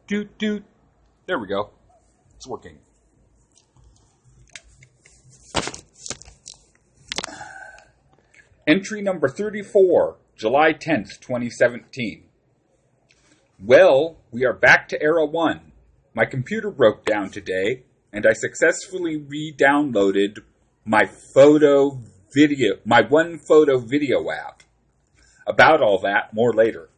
Doot. There we go. It's working. Entry number 34, July 10th, 2017. Well, we are back to Era 1. My computer broke down today, and I successfully re-downloaded my one photo video app. About all that, more later.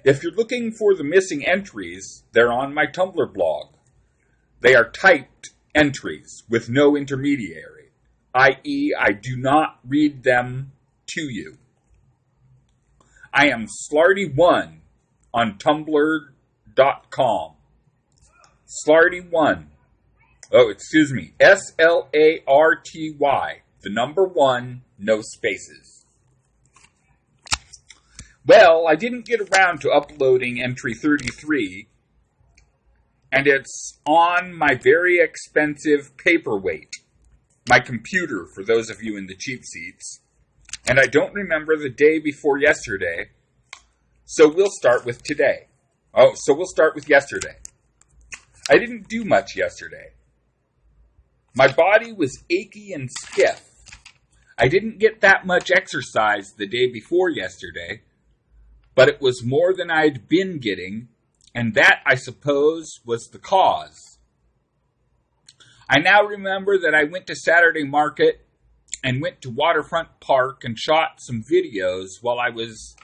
If you're looking for the missing entries, they're on my Tumblr blog. They are typed entries with no intermediary, i.e., I do not read them to you. I am Slarty1 on Tumblr.com. Slarty1. Oh, excuse me. SLARTY. The number 1, no spaces. Well, I didn't get around to uploading entry 33, and it's on my very expensive paperweight, my computer, for those of you in the cheap seats, and I don't remember the day before yesterday, so we'll start with today. So we'll start with yesterday. I didn't do much yesterday. My body was achy and stiff. I didn't get that much exercise the day before yesterday, but it was more than I'd been getting, and that, I suppose, was the cause. I now remember that I went to Saturday Market and went to Waterfront Park and shot some videos while I was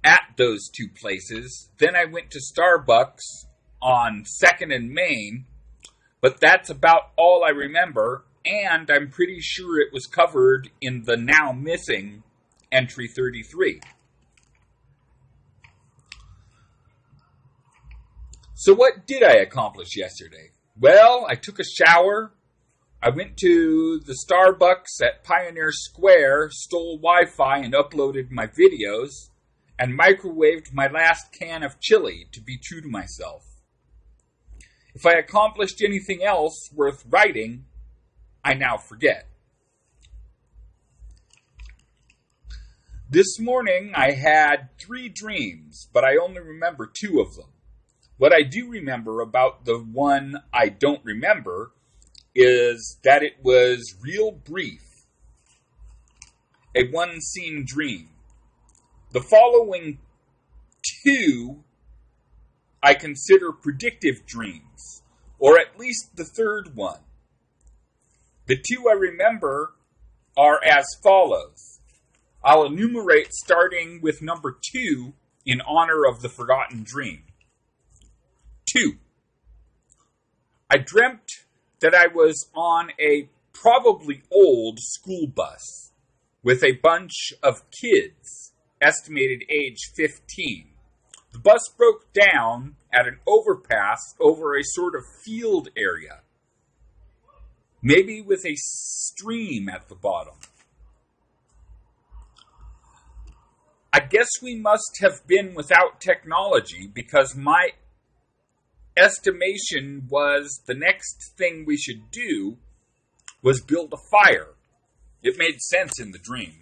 at those two places. Then I went to Starbucks on 2nd and Main, but that's about all I remember, and I'm pretty sure it was covered in the now missing entry 33. So what did I accomplish yesterday? Well, I took a shower, I went to the Starbucks at Pioneer Square, stole Wi-Fi and uploaded my videos, and microwaved my last can of chili to be true to myself. If I accomplished anything else worth writing, I now forget. This morning I had 3 dreams, but I only remember 2 of them. What I do remember about the one I don't remember is that it was real brief. A one-scene dream. The following 2 I consider predictive dreams, or at least the third one. The 2 I remember are as follows. I'll enumerate starting with number 2 in honor of the forgotten dream. 2. I dreamt that I was on a probably old school bus with a bunch of kids, estimated age 15. The bus broke down at an overpass over a sort of field area, maybe with a stream at the bottom. I guess we must have been without technology because my estimation was the next thing we should do was build a fire. It made sense in the dream.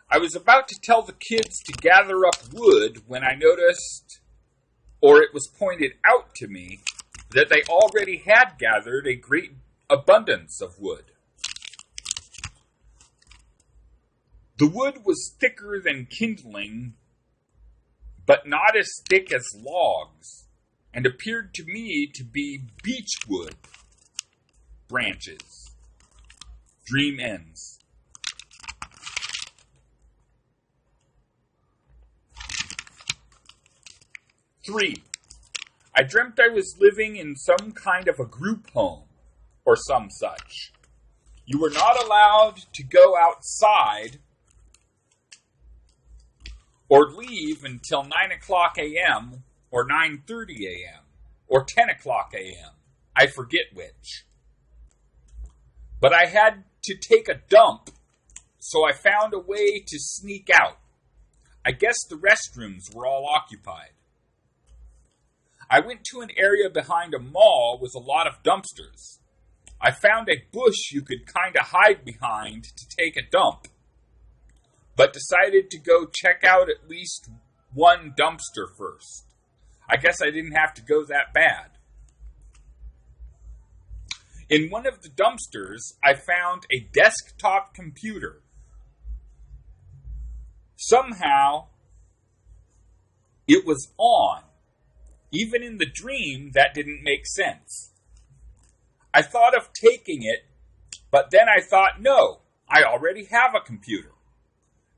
I was about to tell the kids to gather up wood when I noticed, or it was pointed out to me, that they already had gathered a great abundance of wood. The wood was thicker than kindling, but not as thick as logs, and appeared to me to be beechwood branches. Dream ends. 3. I dreamt I was living in some kind of a group home, or some such. You were not allowed to go outside or leave until 9 o'clock a.m., or 9:30 a.m., or 10 o'clock a.m. I forget which. But I had to take a dump, so I found a way to sneak out. I guess the restrooms were all occupied. I went to an area behind a mall with a lot of dumpsters. I found a bush you could kind of hide behind to take a dump. but decided to go check out at least one dumpster first. I guess I didn't have to go that bad. In one of the dumpsters, I found a desktop computer. Somehow, it was on. Even in the dream, that didn't make sense. I thought of taking it, but then I thought, no, I already have a computer.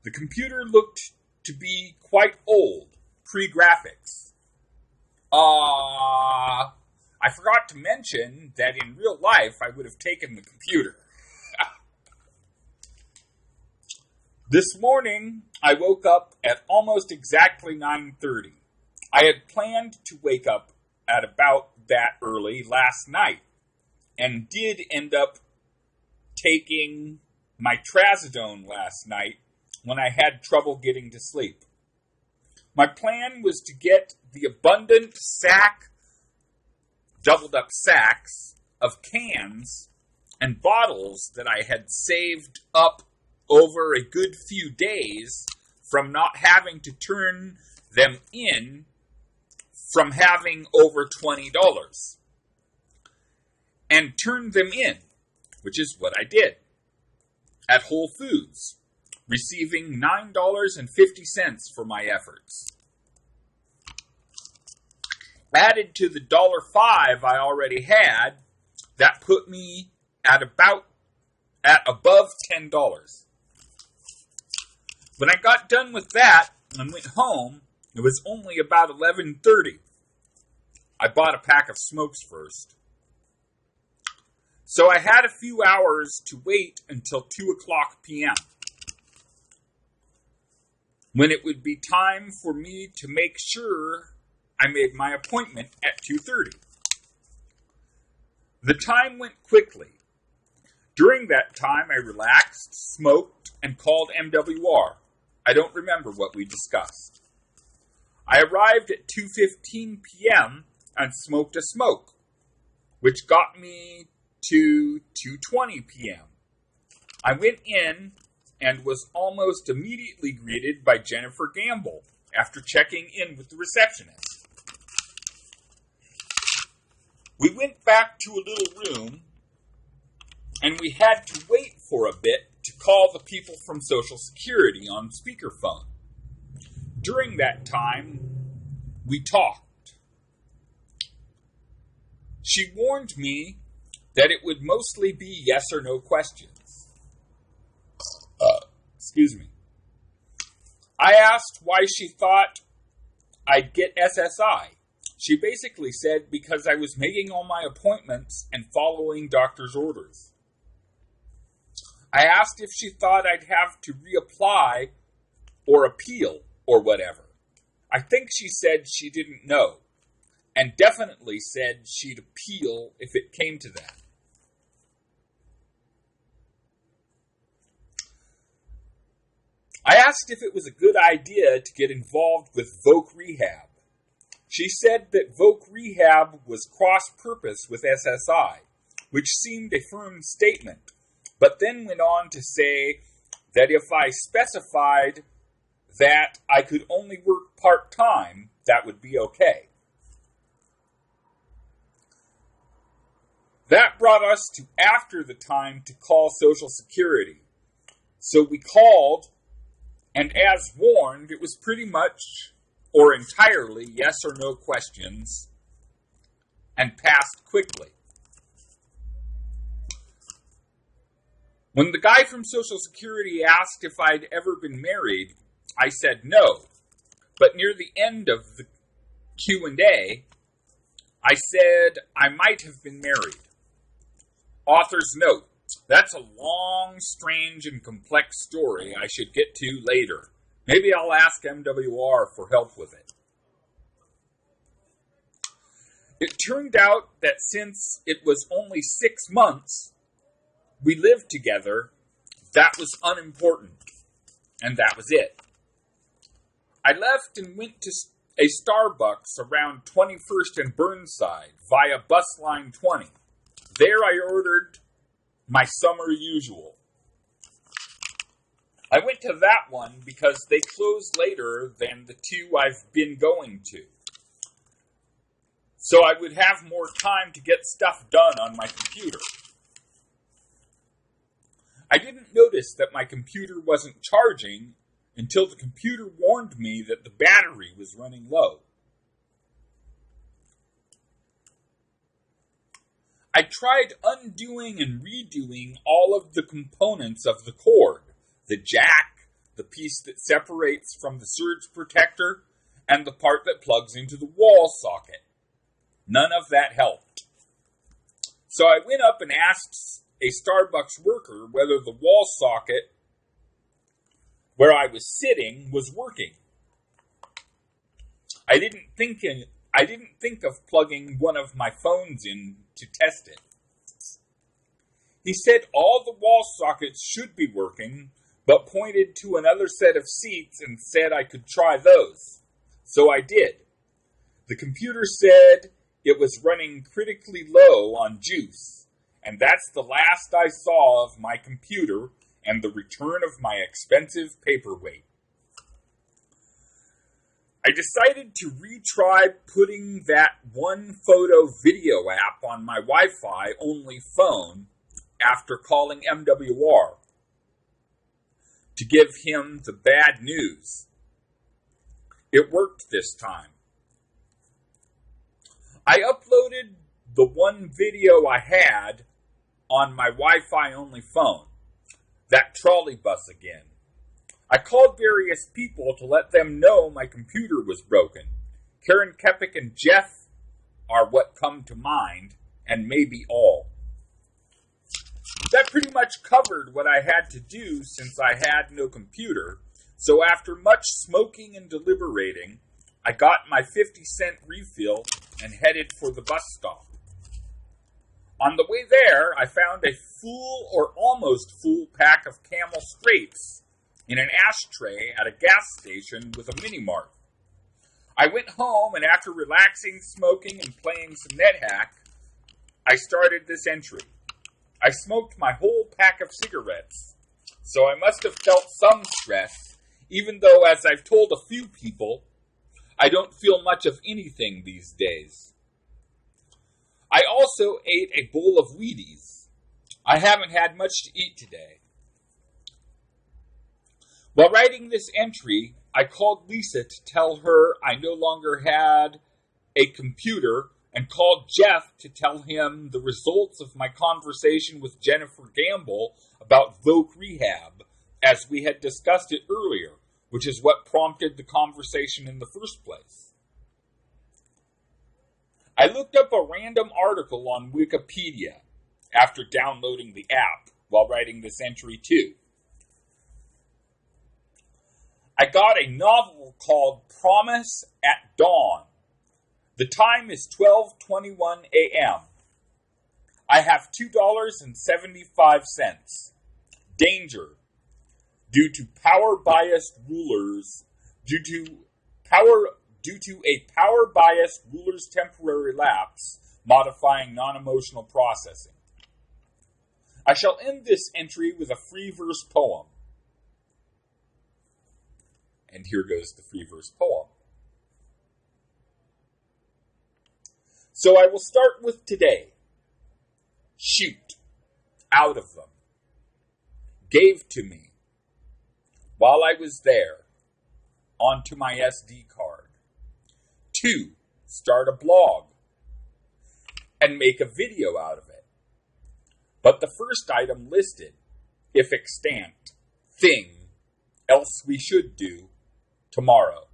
The computer looked to be quite old, pre-graphics. I forgot to mention that in real life, I would have taken the computer. This morning, I woke up at almost exactly 9:30. I had planned to wake up at about that early last night, and did end up taking my trazodone last night when I had trouble getting to sleep. My plan was to get the abundant doubled up sacks of cans and bottles that I had saved up over a good few days from not having to turn them in from having over $20, and turn them in, which is what I did, at Whole Foods, receiving $9.50 for my efforts. Added to the $1.05 I already had, that put me at above $10. When I got done with that and went home, it was only about 11:30. I bought a pack of smokes first. So I had a few hours to wait until 2:00 p.m. when it would be time for me to make sure I made my appointment at 2:30. The time went quickly. During that time, I relaxed, smoked, and called MWR. I don't remember what we discussed. I arrived at 2:15 p.m. and smoked a smoke, which got me to 2:20 p.m. I went in and was almost immediately greeted by Jennifer Gamble after checking in with the receptionist. We went back to a little room, and we had to wait for a bit to call the people from Social Security on speakerphone. During that time, we talked. She warned me that it would mostly be yes or no questions. Excuse me. I asked why she thought I'd get SSI. She basically said because I was making all my appointments and following doctor's orders. I asked if she thought I'd have to reapply or appeal or whatever. I think she said she didn't know, and definitely said she'd appeal if it came to that. I asked if it was a good idea to get involved with Voc Rehab. She said that Voc Rehab was cross-purpose with SSI, which seemed a firm statement, but then went on to say that if I specified that I could only work part-time, that would be okay. That brought us to after the time to call Social Security. So we called, and as warned, it was pretty much or entirely yes or no questions, and passed quickly. When the guy from Social Security asked if I'd ever been married, I said no, but near the end of the Q&A, I said I might have been married. Author's note, that's a long, strange, and complex story I should get to later. Maybe I'll ask MWR for help with it. It turned out that since it was only 6 months we lived together, that was unimportant, and that was it. I left and went to a Starbucks around 21st and Burnside via bus line 20. There I ordered my summer usual. I went to that one because they closed later than the two I've been going to. So I would have more time to get stuff done on my computer. I didn't notice that my computer wasn't charging until the computer warned me that the battery was running low. I tried undoing and redoing all of the components of the cord, the jack, the piece that separates from the surge protector, and the part that plugs into the wall socket. None of that helped. So I went up and asked a Starbucks worker whether the wall socket where I was sitting was working. I didn't think of plugging one of my phones in to test it. He said all the wall sockets should be working, but pointed to another set of seats and said I could try those. So I did. The computer said it was running critically low on juice, and that's the last I saw of my computer and the return of my expensive paperweight. I decided to retry putting that one photo video app on my Wi-Fi only phone after calling MWR to give him the bad news. It worked this time. I uploaded the one video I had on my Wi-Fi only phone, that trolley bus again. I called various people to let them know my computer was broken. Karen Kepik and Jeff are what come to mind, and maybe all. That pretty much covered what I had to do since I had no computer, so after much smoking and deliberating, I got my 50-cent refill and headed for the bus stop. On the way there, I found a full or almost full pack of Camel Straights in an ashtray at a gas station with a mini-mart. I went home, and after relaxing, smoking, and playing some NetHack, I started this entry. I smoked my whole pack of cigarettes, so I must have felt some stress, even though, as I've told a few people, I don't feel much of anything these days. I also ate a bowl of Wheaties. I haven't had much to eat today. While writing this entry, I called Lisa to tell her I no longer had a computer and called Jeff to tell him the results of my conversation with Jennifer Gamble about Voc Rehab, as we had discussed it earlier, which is what prompted the conversation in the first place. I looked up a random article on Wikipedia after downloading the app while writing this entry too. I got a novel called Promise at Dawn. The time is 12:21 a.m. I have $2.75. Danger. Due to power-biased rulers, due to a power-biased ruler's temporary lapse, modifying non-emotional processing. I shall end this entry with a free verse poem. And here goes the free verse poem. So I will start with today. Shoot, out of them. Gave to me, while I was there, onto my SD card. 2, start a blog and make a video out of it. But the first item listed, if extant, thing, else we should do, tomorrow.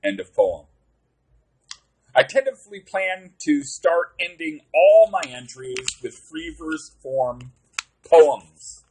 End of poem. I tentatively plan to start ending all my entries with free verse form poems.